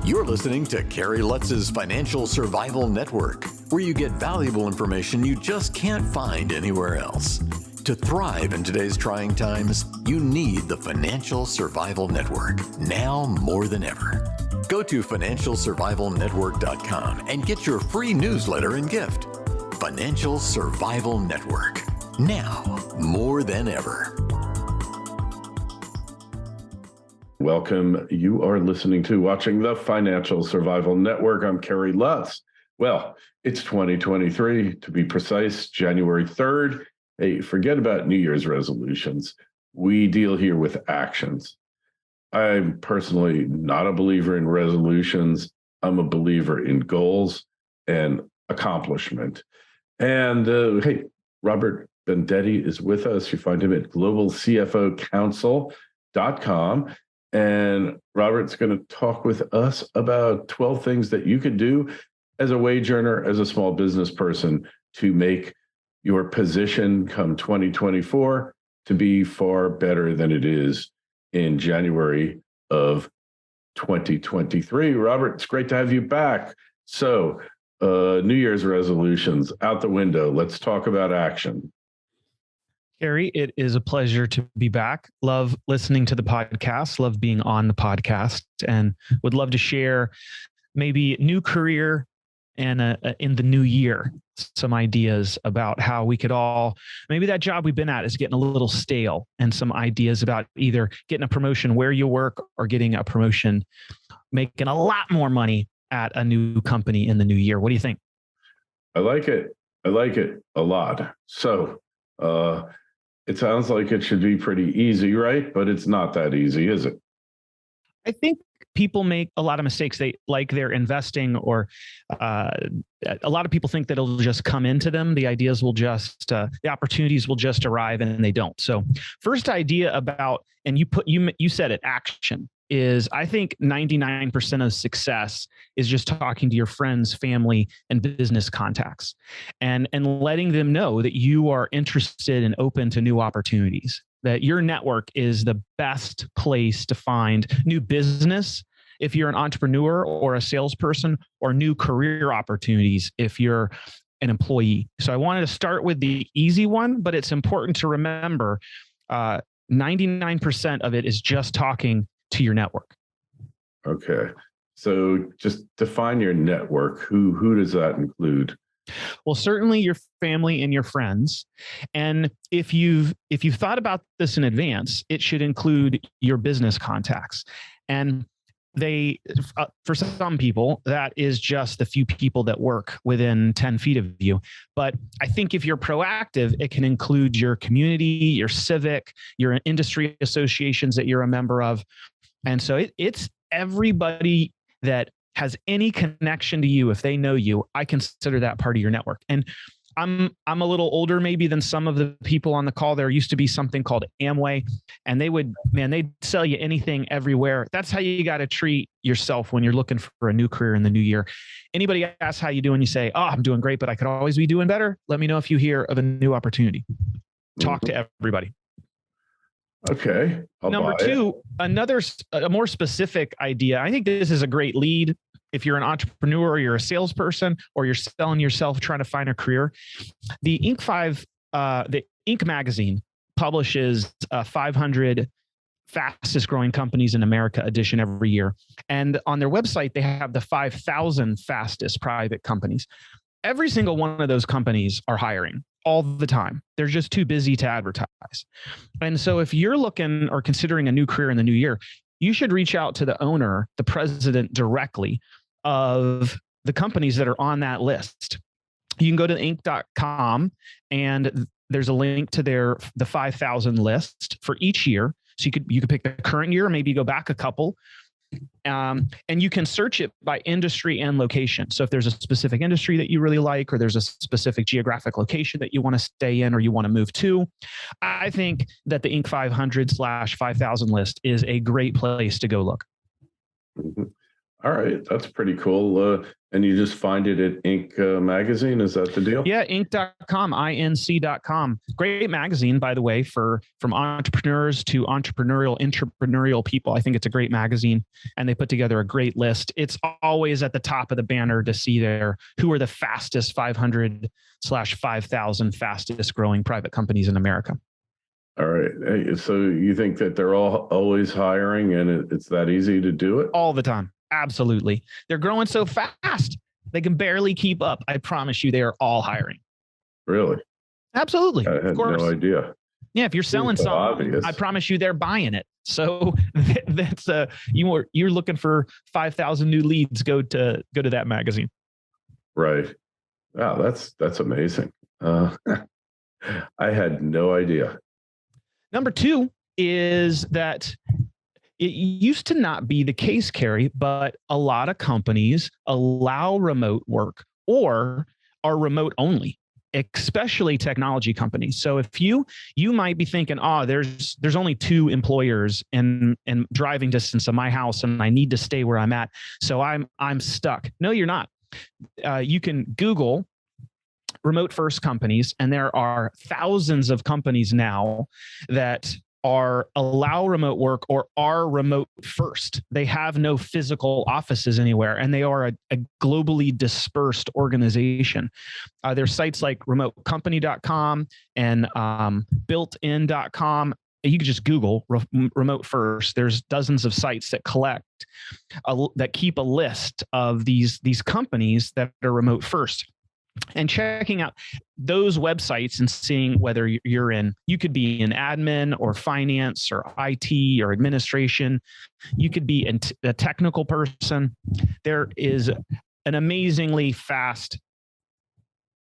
You're listening to Kerry Lutz's Financial Survival Network, where you get valuable information you just can't find anywhere else. To thrive in today's trying times, you need the Financial Survival Network, now more than ever. Go to financialsurvivalnetwork.com and get your free newsletter and gift. Financial Survival Network, now more than ever. Welcome. You are listening to watching the Financial Survival Network. I'm Kerry Lutz. Well, it's 2023, to be precise, January 3rd. Hey, forget about New Year's resolutions. We deal here with actions. I'm personally not a believer in resolutions. I'm a believer in goals and accomplishment. And hey, Robert Bendetti is with us. You find him at globalcfocouncil.com. And Robert's going to talk with us about 12 things that you could do as a wage earner, as a small business person, to make your position come 2024 to be far better than it is in January of 2023. Robert, it's great to have you back. So, New Year's resolutions out the window. Let's talk about action. Kerry, it is a pleasure to be back. Love listening to the podcast, love being on the podcast, and would love to share maybe new career and in the new year, some ideas about how we could all, maybe that job we've been at is getting a little stale, and some ideas about either getting a promotion where you work or getting a promotion, making a lot more money at a new company in the new year. What do you think? I like it. I like it a lot. So, it sounds like it should be pretty easy, right? But it's not that easy, is it? I think people make a lot of mistakes. They're investing, or a lot of people think that it'll just come into them. The ideas will just, the opportunities will just arrive, and they don't. So first idea about, and you said it, action, is I think 99% of success is just talking to your friends, family, and business contacts, and letting them know that you are interested and open to new opportunities, that your network is the best place to find new business if you're an entrepreneur or a salesperson, or new career opportunities if you're an employee. So I wanted to start with the easy one, but it's important to remember 99% of it is just talking to your network. Okay. So just define your network. Who does that include? Well, certainly your family and your friends. And if you've thought about this in advance, it should include your business contacts. And for some people, that is just the few people that work within 10 feet of you. But I think if you're proactive, it can include your community, your civic, your industry associations that you're a member of. And so it's everybody that has any connection to you. If they know you, I consider that part of your network. And I'm a little older maybe than some of the people on the call. There used to be something called Amway, and they'd sell you anything everywhere. That's how you got to treat yourself when you're looking for a new career in the new year. Anybody asks how you doing, you say, "Oh, I'm doing great, but I could always be doing better. Let me know if you hear of a new opportunity." Talk to everybody. Okay. Number two, a more specific idea. I think this is a great lead. If you're an entrepreneur, or you're a salesperson, or you're selling yourself, trying to find a career, the Inc. magazine publishes 500 fastest growing companies in America edition every year. And on their website, they have the 5,000 fastest private companies. Every single one of those companies are hiring all the time. They're just too busy to advertise. And so if you're looking or considering a new career in the new year, you should reach out to the owner, the president, directly of the companies that are on that list. You can go to inc.com, and there's a link to the 5,000 list for each year. So you could pick the current year, or maybe go back a couple. And you can search it by industry and location. So if there's a specific industry that you really like, or there's a specific geographic location that you want to stay in or you want to move to, I think that the Inc. 500/5000 list is a great place to go look. Mm-hmm. All right, that's pretty cool. And you just find it at Inc. Magazine. Is that the deal? Yeah, Inc.com, INC.com. Great magazine, by the way, from entrepreneurs to entrepreneurial people. I think it's a great magazine, and they put together a great list. It's always at the top of the banner to see there who are the fastest 500/5,000 fastest growing private companies in America. All right. Hey, so you think that they're all always hiring, and it's that easy to do it? All the time. Absolutely. They're growing so fast. They can barely keep up. I promise you, they are all hiring. Really? Absolutely. I had no idea. Yeah, if you're selling something, obvious. I promise you, they're buying it. So that's you're looking for 5,000 new leads. Go to that magazine. Right. Wow, that's amazing. I had no idea. Number two is that it used to not be the case, Kerry, but a lot of companies allow remote work or are remote only, especially technology companies. So if you might be thinking, there's only 2 employers in driving distance of my house, and I need to stay where I'm at, so I'm stuck. No, you're not. You can Google remote first companies, and there are thousands of companies now that allow remote work or are remote first. They have no physical offices anywhere, and they are a globally dispersed organization. There's sites like remotecompany.com and builtin.com. You can just Google remote first. There's dozens of sites that that keep a list of these companies that are remote first. And checking out those websites and seeing whether you could be in admin or finance or IT or administration. You could be a technical person. There is an amazingly fast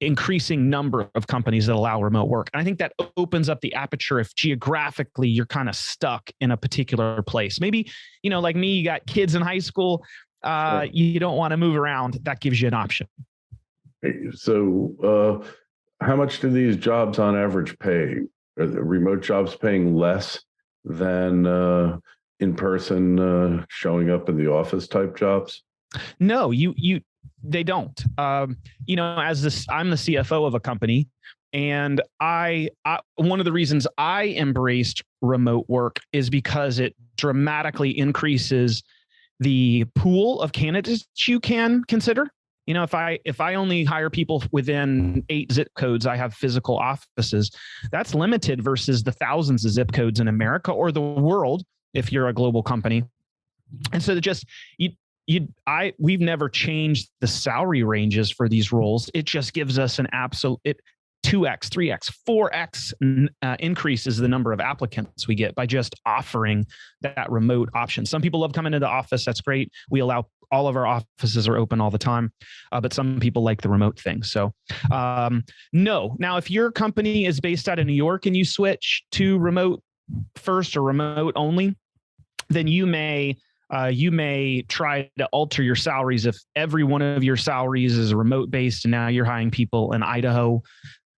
increasing number of companies that allow remote work. And I think that opens up the aperture if geographically you're kind of stuck in a particular place. Maybe, like me, you got kids in high school. Sure. You don't want to move around. That gives you an option. So how much do these jobs on average pay? Are the remote jobs paying less than in-person showing up in the office type jobs? No, they don't. I'm the CFO of a company, and I one of the reasons I embraced remote work is because it dramatically increases the pool of candidates you can consider. If I only hire people within 8 zip codes, I have physical offices. That's limited versus the thousands of zip codes in America or the world if you're a global company. And so we've never changed the salary ranges for these roles. It just gives us an absolute 2x, 3x, 4x increases the number of applicants we get by just offering that remote option. Some people love coming to the office. That's great. We allow all of our offices are open all the time, but some people like the remote thing. So no. Now, if your company is based out of New York and you switch to remote first or remote only, then you may try to alter your salaries if every one of your salaries is remote based and now you're hiring people in Idaho.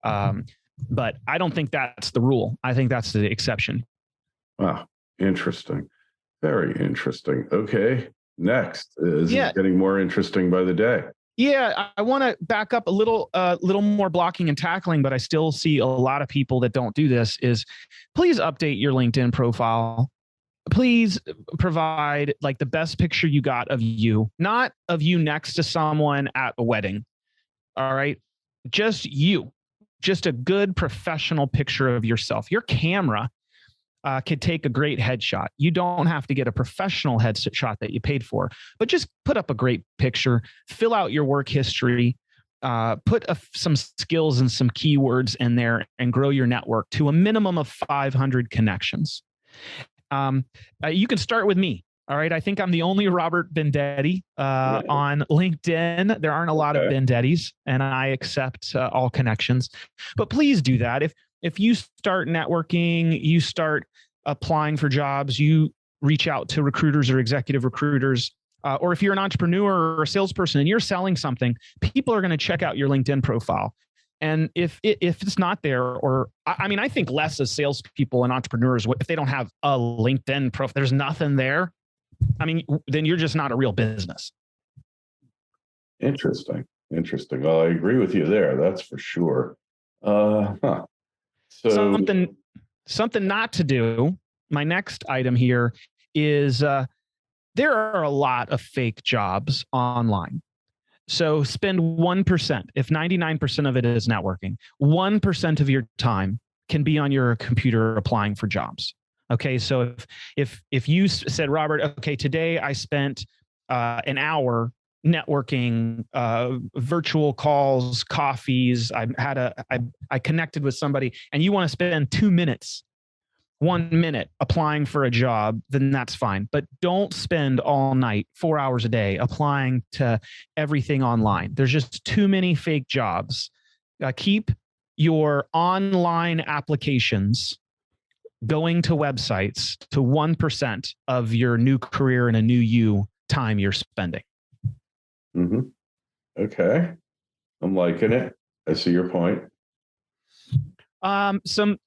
But I don't think that's the rule. I think that's the exception. Wow. Interesting. Very interesting. Okay. Next is getting more interesting by the day. Yeah, I want to back up a little more blocking and tackling, but I still see a lot of people that don't do this. Is please update your LinkedIn profile. Please provide like the best picture you got of you, not of you next to someone at a wedding. All right, just you, just a good professional picture of yourself. Your camera could take a great headshot. You don't have to get a professional headshot that you paid for, but just put up a great picture, fill out your work history, put some skills and some keywords in there and grow your network to a minimum of 500 connections. You can start with me. All right. I think I'm the only Robert Bendetti on LinkedIn. There aren't a lot of Bendettis, and I accept all connections. But please do that. If you start networking, you start applying for jobs, you reach out to recruiters or executive recruiters, or if you're an entrepreneur or a salesperson and you're selling something, people are going to check out your LinkedIn profile. And if it's not there, or I think less of salespeople and entrepreneurs, if they don't have a LinkedIn profile, there's nothing there. Then you're just not a real business. Interesting. Interesting. Well, I agree with you there. That's for sure. Huh. So Something not to do. My next item here is there are a lot of fake jobs online. So spend 1%. If 99% of it is networking, 1% of your time can be on your computer applying for jobs. Okay, so if you said, Robert, okay, today I spent an hour networking, virtual calls, coffees. I connected with somebody, and you want to spend 2 minutes, 1 minute applying for a job, then that's fine. But don't spend all night, 4 hours a day applying to everything online. There's just too many fake jobs. Keep your online applications going to websites to 1% of your new career and a new you time you're spending. Mm-hmm. Okay. I'm liking it. I see your point. Some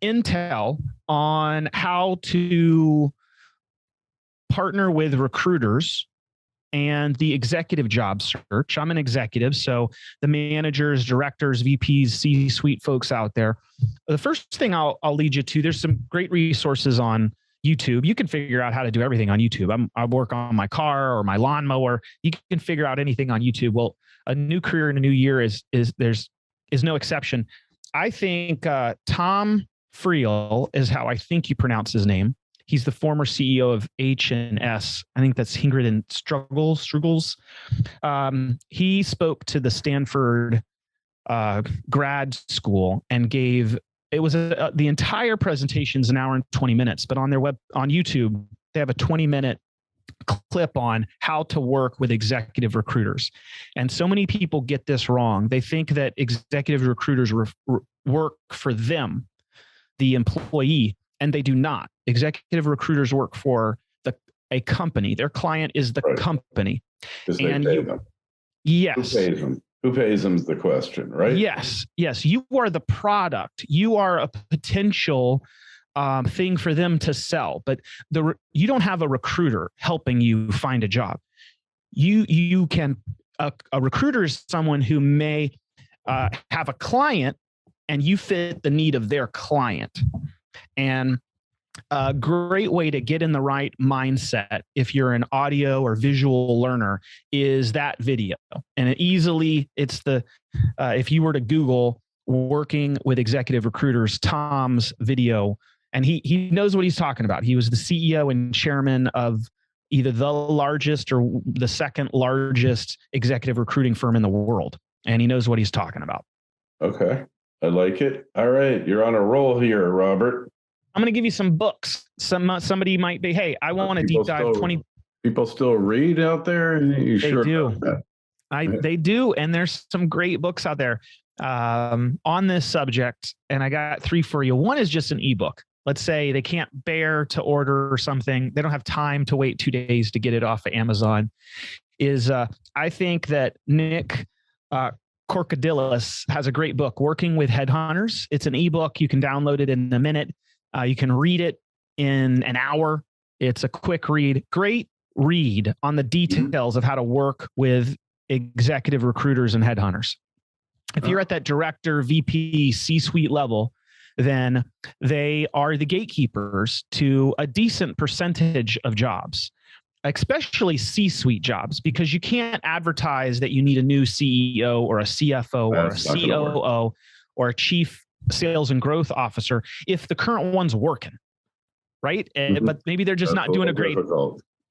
intel on how to partner with recruiters and the executive job search. I'm an executive, so the managers, directors, VPs, C-suite folks out there. The first thing I'll lead you to, there's some great resources on YouTube. You can figure out how to do everything on YouTube. I work on my car or my lawnmower. You can figure out anything on YouTube. Well, a new career in a new year is no exception. I think Tom Friel is how I think you pronounce his name. He's the former CEO of H&S. I think that's Hingrid and Struggles. He spoke to the Stanford grad school and gave, it was the entire presentation's an hour and 20 minutes, but on their on YouTube, they have a 20-minute clip on how to work with executive recruiters. And so many people get this wrong. They think that executive recruiters work for them, the employee, and they do not. Executive recruiters work for a company. Their client is the company. And they pay them. Yes. Who pays them? Who pays them is the question, right? Yes. Yes. You are the product. You are a potential thing for them to sell, but you don't have a recruiter helping you find a job. You can, a recruiter is someone who may have a client and you fit the need of their client. And a great way to get in the right mindset if you're an audio or visual learner is that video. And it's if you were to Google working with executive recruiters, Tom's video, and he knows what he's talking about. He was the CEO and chairman of either the largest or the second largest executive recruiting firm in the world. And he knows what he's talking about. Okay. I like it. All right. You're on a roll here, Robert. I'm going to give you some books. Somebody might be, hey, I want to deep dive 20. People still read out there? They do. They do. And there's some great books out there on this subject. And I got 3 for you. One is just an ebook. Let's say they can't bear to order something. They don't have time to wait 2 days to get it off of Amazon. I think that Nick Corkadillis has a great book, Working with Headhunters. It's an ebook. You can download it in a minute. You can read it in an hour. It's a quick read. Great read on the details of how to work with executive recruiters and headhunters. If you're at that director, VP, C-suite level, then they are the gatekeepers to a decent percentage of jobs, especially C-suite jobs, because you can't advertise that you need a new CEO or a CFO or a COO or a chief sales and growth officer if the current one's working, right? But maybe they're just not doing a great,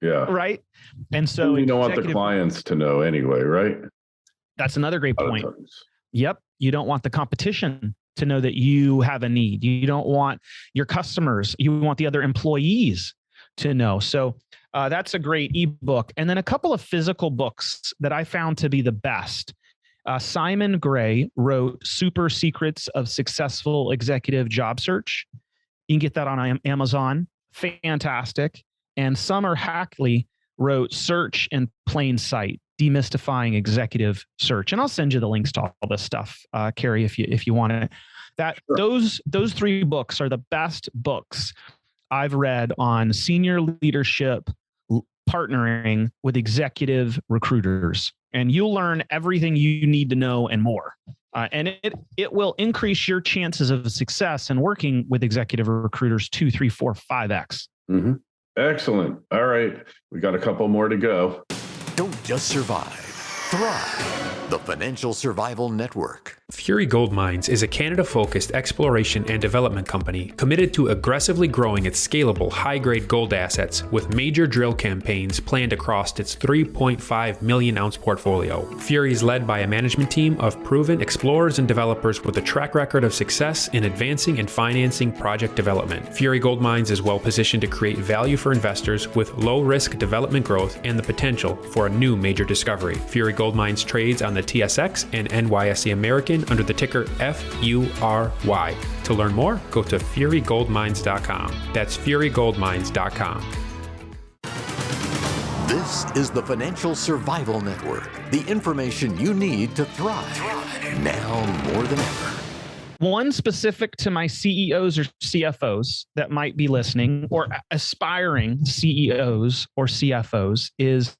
right? And so you don't want the clients to know anyway, right? That's another great point. Yep. You don't want the competition to know that you have a need. You don't want your customers. You want the other employees to know. So that's a great ebook. And then a couple of physical books that I found to be the best. Simon Gray wrote Super Secrets of Successful Executive Job Search. You can get that on Amazon. Fantastic. And Summer Hackley wrote Search in Plain Sight, Demystifying Executive Search. And I'll send you the links to all this stuff, Kerry, if you want it. Those 3 books are the best books I've read on senior leadership, partnering with executive recruiters, and you'll learn everything you need to know and more. And it will increase your chances of success in working with executive recruiters 2, 3, 4, 5x. Mm-hmm. Excellent. All right. We got a couple more to go. Don't just survive, thrive. The Financial Survival Network. Fury Gold Mines is a Canada-focused exploration and development company committed to aggressively growing its scalable, high-grade gold assets with major drill campaigns planned across its 3.5 million ounce portfolio. Fury is led by a management team of proven explorers and developers with a track record of success in advancing and financing project development. Fury Gold Mines is well positioned to create value for investors with low-risk development growth and the potential for a new major discovery. Fury Gold Mines trades on the TSX and NYSE American under the ticker FURY. To learn more, go to furygoldmines.com. That's furygoldmines.com. This is the Financial Survival Network, the information you need to thrive now more than ever. One specific to my CEOs or CFOs that might be listening, or aspiring CEOs or CFOs, is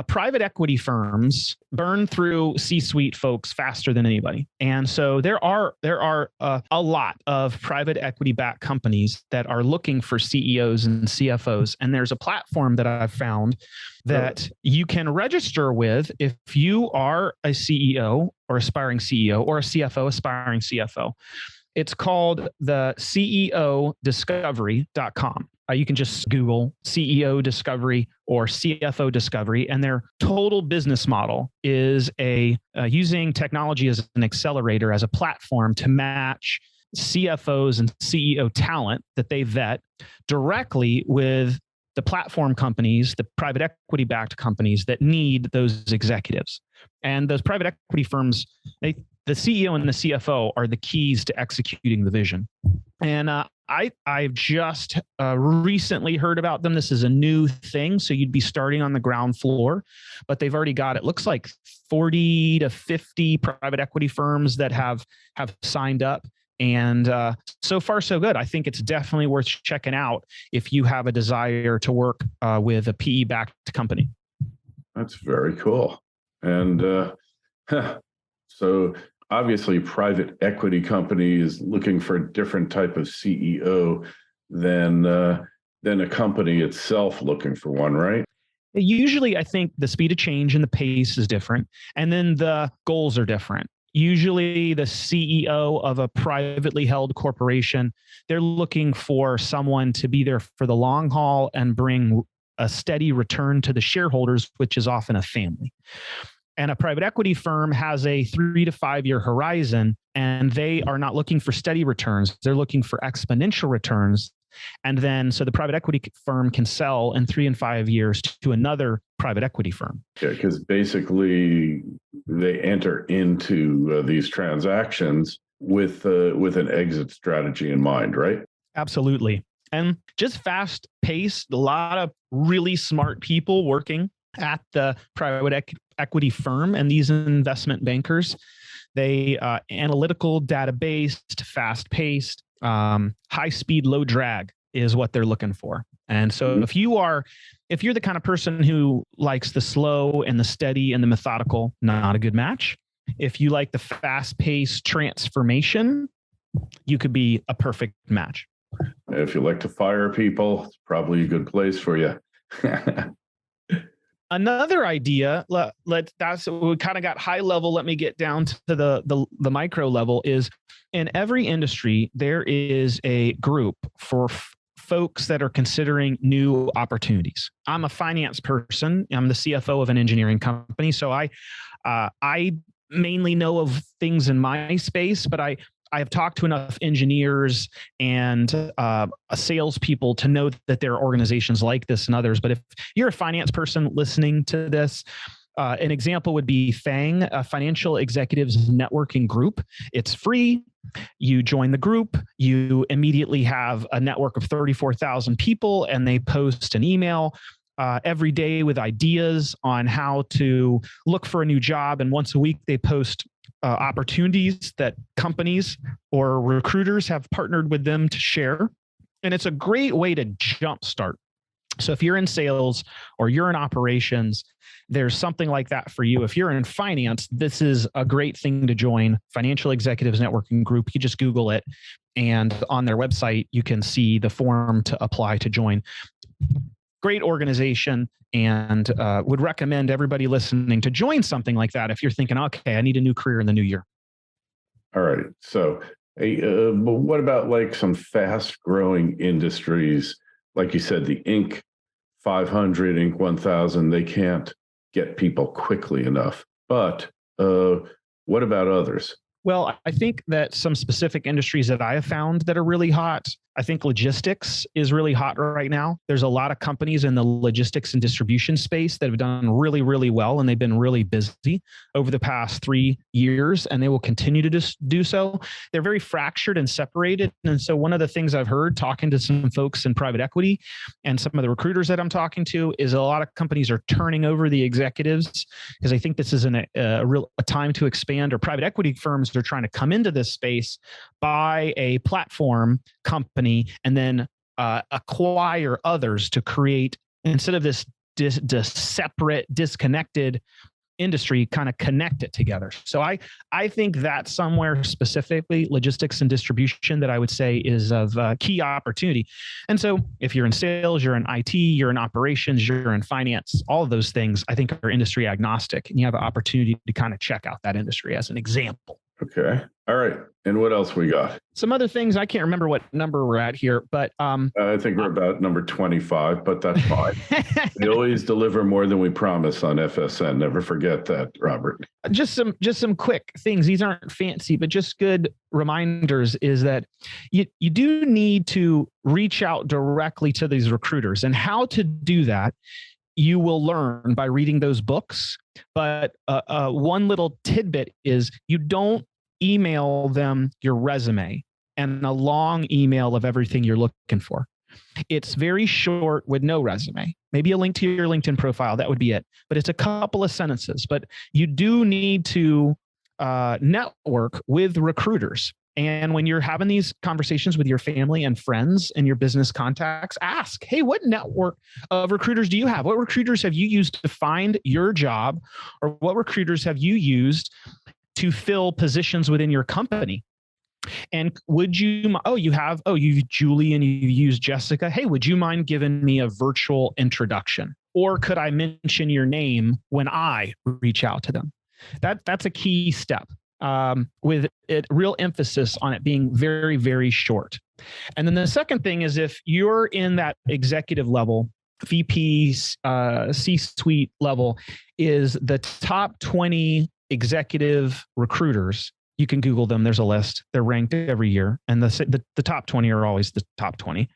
private equity firms burn through C-suite folks faster than anybody. And so there are a lot of private equity-backed companies that are looking for CEOs and CFOs. And there's a platform that I've found that you can register with if you are a CEO or aspiring CEO, or a CFO, aspiring CFO. It's called the CEOdiscovery.com. You can just Google CEO Discovery or CFO Discovery, and their total business model is using technology as an accelerator, as a platform to match CFOs and CEO talent that they vet directly with the platform companies, the private equity-backed companies that need those executives. And those private equity firms, the CEO and the CFO are the keys to executing the vision. And I've just recently heard about them. This is a new thing, so you'd be starting on the ground floor, but they've already got, it looks like 40 to 50 private equity firms that have signed up. And so far, so good. I think it's definitely worth checking out if you have a desire to work with a PE-backed company. That's very cool. And so obviously, private equity company is looking for a different type of CEO than a company itself looking for one, right? Usually, I think the speed of change and the pace is different, and then the goals are different. Usually, the CEO of a privately held corporation, they're looking for someone to be there for the long haul and bring a steady return to the shareholders, which is often a family. And a private equity firm has a 3 to 5 year horizon, and they are not looking for steady returns. They're looking for exponential returns. And then, so the private equity firm can sell in 3 and 5 years to another private equity firm. Yeah, because basically they enter into these transactions with an exit strategy in mind, right? Absolutely. And just fast paced, a lot of really smart people working at the private equity firm, and these investment bankers, they analytical, data-based, fast-paced, high speed, low drag is what they're looking for. And so if you're the kind of person who likes the slow and the steady and the methodical, not a good match. If you like the fast-paced transformation, you could be a perfect match. If you like to fire people, it's probably a good place for you. Another idea, we kind of got high level. Let me get down to the micro level. Is in every industry, there is a group for folks that are considering new opportunities. I'm a finance person. I'm the CFO of an engineering company. So I mainly know of things in my space, but I have talked to enough engineers and salespeople to know that there are organizations like this and others. But if you're a finance person listening to this, an example would be FANG, a Financial Executives Networking Group. It's free. You join the group. You immediately have a network of 34,000 people, and they post an email every day with ideas on how to look for a new job. And once a week, they post opportunities that companies or recruiters have partnered with them to share. And it's a great way to jumpstart So if you're in sales or you're in operations, there's something like that for you. If you're in finance, this is a great thing to join. Financial Executives Networking Group. You just Google it, and on their website, you can see the form to apply to join. Great organization, and would recommend everybody listening to join something like that if you're thinking, okay, I need a new career in the new year. All right. So, but what about like some fast growing industries? Like you said, the Inc. 500, Inc. 1000, they can't get people quickly enough. But what about others? Well, I think that some specific industries that I have found that are really hot, I think logistics is really hot right now. There's a lot of companies in the logistics and distribution space that have done really, really well, and they've been really busy over the past 3 years, and they will continue to do so. They're very fractured and separated. And so one of the things I've heard talking to some folks in private equity and some of the recruiters that I'm talking to is a lot of companies are turning over the executives because I think this is a time to expand, or private equity firms are trying to come into this space, buy a platform company, and then acquire others to create, instead of this separate, disconnected industry, kind of connect it together. So I think that somewhere specifically logistics and distribution that I would say is of key opportunity. And so if you're in sales, you're in IT, you're in operations, you're in finance, all of those things I think are industry agnostic, and you have an opportunity to kind of check out that industry as an example. Okay. All right. And what else we got? Some other things, I can't remember what number we're at here, but I think we're about number 25, but that's fine. We always deliver more than we promise on FSN. Never forget that, Robert. Just some quick things. These aren't fancy, but just good reminders is that you do need to reach out directly to these recruiters, and how to do that you will learn by reading those books. But one little tidbit is you don't email them your resume and a long email of everything you're looking for. It's very short with no resume, maybe a link to your LinkedIn profile. That would be it. But it's a couple of sentences. But you do need to network with recruiters. And when you're having these conversations with your family and friends and your business contacts, ask, hey, what network of recruiters do you have? What recruiters have you used to find your job? Or what recruiters have you used to fill positions within your company? And would you, you've Julie and you use Jessica. Hey, would you mind giving me a virtual introduction? Or could I mention your name when I reach out to them? That's a key step. With it, real emphasis on it being very, very short. And then the second thing is, if you're in that executive level, VP, C-suite level, is the top 20 executive recruiters. You can Google them. There's a list. They're ranked every year. And the top 20 are always the top 20.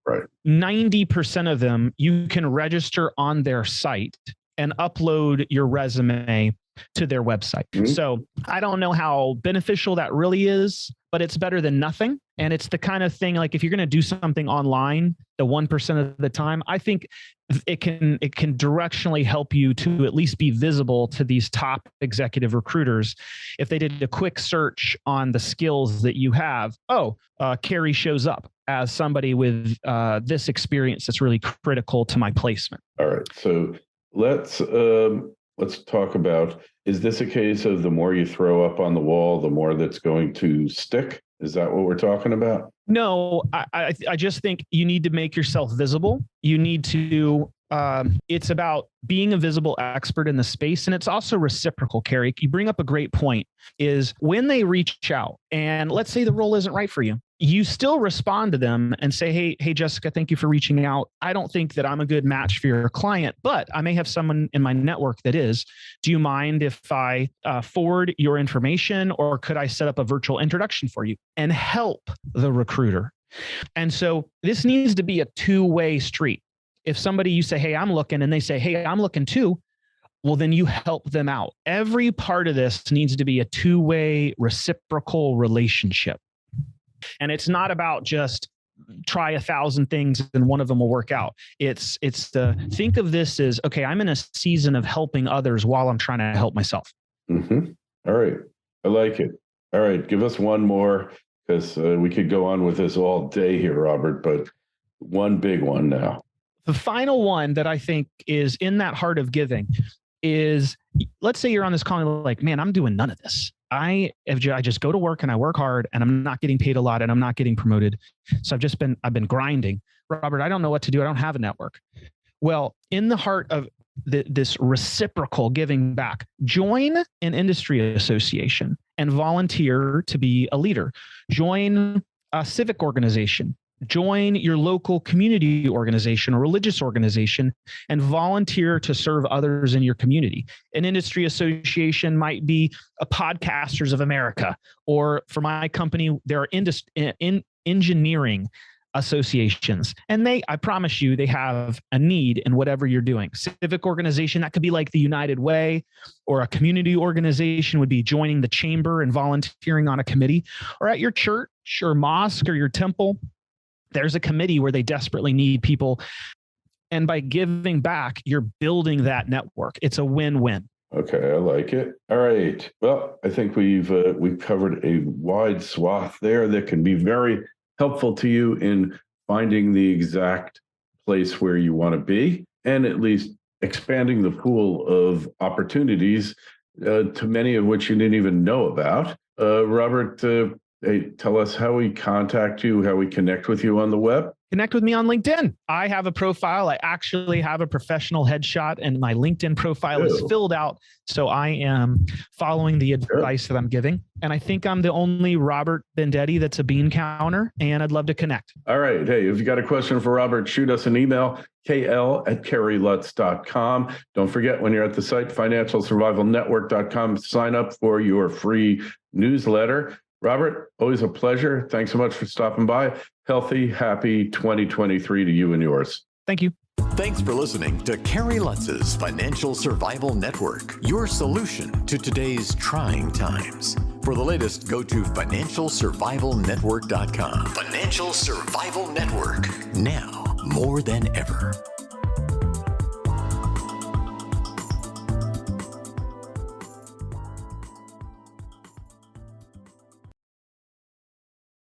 Right. 90% of them, you can register on their site and upload your resume to their website. Mm-hmm. So I don't know how beneficial that really is, but it's better than nothing. And it's the kind of thing, like if you're going to do something online, the 1% of the time, I think it can directionally help you to at least be visible to these top executive recruiters. If they did a quick search on the skills that you have, Kerry shows up as somebody with this experience that's really critical to my placement. All right. So let's talk about, is this a case of the more you throw up on the wall, the more that's going to stick? Is that what we're talking about? No, I just think you need to make yourself visible. You need to, it's about being a visible expert in the space. And it's also reciprocal, Kerry. You bring up a great point, is when they reach out and let's say the role isn't right for you, you still respond to them and say, hey, Jessica, thank you for reaching out. I don't think that I'm a good match for your client, but I may have someone in my network that is. Do you mind if I forward your information, or could I set up a virtual introduction for you and help the recruiter? And so this needs to be a two-way street. If somebody, you say, hey, I'm looking, and they say, hey, I'm looking too, well, then you help them out. Every part of this needs to be a two-way reciprocal relationship. And it's not about just try 1,000 things and one of them will work out. It's think of this as, okay, I'm in a season of helping others while I'm trying to help myself. Mm-hmm. All right. I like it. All right. Give us one more, because we could go on with this all day here, Robert, but one big one now. The final one that I think is in that heart of giving is, let's say you're on this call and you're like, man, I'm doing none of this. I just go to work and I work hard and I'm not getting paid a lot and I'm not getting promoted. So I've been grinding. Robert, I don't know what to do. I don't have a network. Well, in the heart of this reciprocal giving back, join an industry association and volunteer to be a leader. Join a civic organization. Join your local community organization or religious organization and volunteer to serve others in your community. An industry association might be a Podcasters of America, or for my company, there are engineering associations. And I promise you, they have a need in whatever you're doing. Civic organization, that could be like the United Way, or a community organization would be joining the chamber and volunteering on a committee, or at your church or mosque or your temple. There's a committee where they desperately need people. And by giving back, you're building that network. It's a win-win. Okay, I like it. All right. Well, I think we've covered a wide swath there that can be very helpful to you in finding the exact place where you want to be, and at least expanding the pool of opportunities to many of which you didn't even know about. Robert, hey, tell us how we contact you, how we connect with you on the web. Connect with me on LinkedIn. I have a profile. I actually have a professional headshot, and my LinkedIn profile is filled out. So I am following the advice that I'm giving. And I think I'm the only Robert Bendetti that's a bean counter, and I'd love to connect. All right. Hey, if you got a question for Robert, shoot us an email, kl@kerrylutz.com. Don't forget, when you're at the site, financialsurvivalnetwork.com, sign up for your free newsletter. Robert, always a pleasure. Thanks so much for stopping by. Healthy, happy 2023 to you and yours. Thank you. Thanks for listening to Kerry Lutz's Financial Survival Network, your solution to today's trying times. For the latest, go to financialsurvivalnetwork.com. Financial Survival Network, now more than ever.